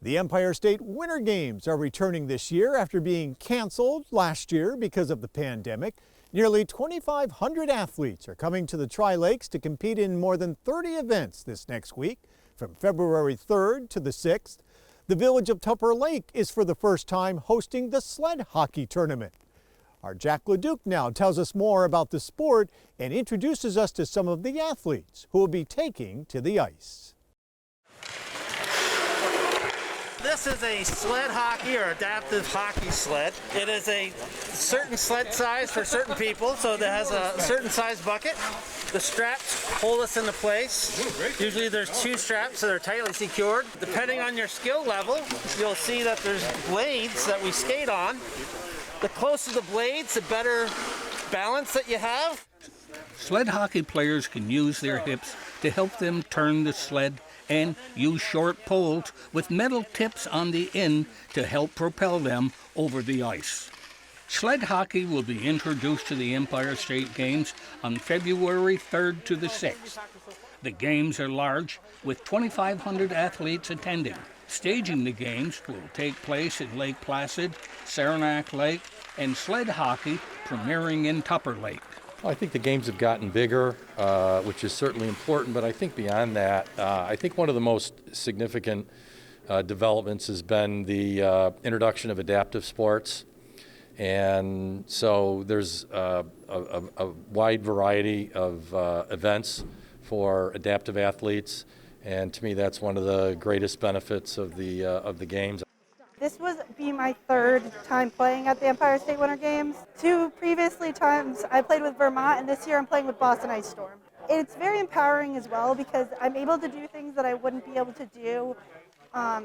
The Empire State Winter Games are returning this year after being canceled last year because of the pandemic. Nearly 2,500 athletes are coming to the Tri-Lakes to compete in more than 30 events this next week, from February 3rd to the 6th. The Village of Tupper Lake is for the first time hosting the sled-hockey tournament. Our Jack LaDuke now tells us more about the sport and introduces us to some of the athletes who will be taking to the ice. This is a sled hockey or adaptive hockey sled. It is a certain sled size for certain people, so it has a certain size bucket. The straps hold us into place. Usually there's two straps that are tightly secured. Depending on your skill level, you'll see that there's blades that we skate on. The closer the blades, the better balance that you have. Sled hockey players can use their hips to help them turn the sled and use short poles with metal tips on the end to help propel them over the ice. Sled hockey will be introduced to the Empire State Games on February 3rd to the 6th. The games are large, with 2,500 athletes attending. Staging the games will take place at Lake Placid, Adirondack Lake, and sled hockey premiering in Tupper Lake. Well, I think the games have gotten bigger, which is certainly important, but I think beyond that, I think one of the most significant developments has been the introduction of adaptive sports. And so there's a wide variety of events for adaptive athletes, and to me that's one of the greatest benefits of the games. This would be my third time playing at the Empire State Winter Games. Two previously times I played with Vermont, and this year I'm playing with Boston Ice Storm. It's very empowering as well because I'm able to do things that I wouldn't be able to do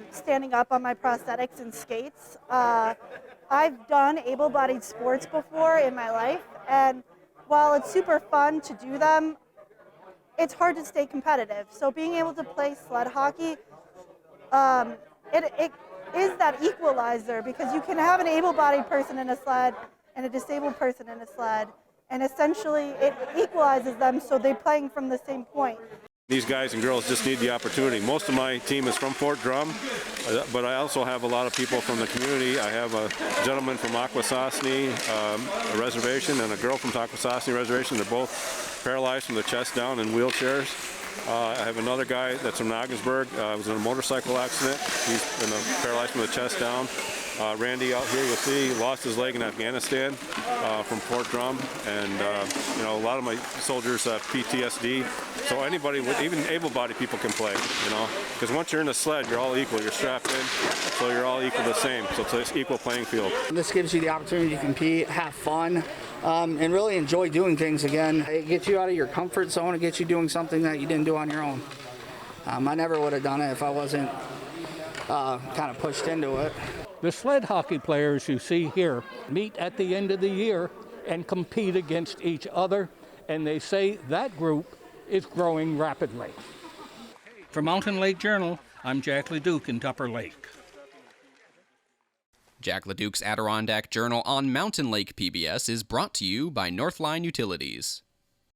standing up on my prosthetics and skates. I've done able-bodied sports before in my life, and while it's super fun to do them, it's hard to stay competitive. So being able to play sled hockey, it is that equalizer because you can have an able-bodied person in a sled and a disabled person in a sled, and essentially it equalizes them so they're playing from the same point. These guys and girls just need the opportunity. Most of my team is from Fort Drum, but I also have a lot of people from the community. I have a gentleman from Akwesasne, a reservation, and a girl from Akwesasne reservation. They're both paralyzed from the chest down in wheelchairs. I have another guy that's from Ogdensburg, was in a motorcycle accident. He's been paralyzed from the chest down. Randy out here, you'll see, lost his leg in Afghanistan from Fort Drum, and a lot of my soldiers have PTSD. So anybody, even able-bodied people can play, because once you're in a sled, you're all equal. You're strapped in, so you're all equal the same. So it's an equal playing field. This gives you the opportunity to compete, have fun, and really enjoy doing things again. It gets you out of your comfort zone. It gets you doing something that you didn't do on your own. I never would have done it if I wasn't kind of pushed into it. The sled hockey players you see here meet at the end of the year and compete against each other, and they say that group is growing rapidly. For Mountain Lake Journal, I'm Jack LaDuke in Tupper Lake. Jack LaDuke's Adirondack Journal on Mountain Lake PBS is brought to you by Northline Utilities.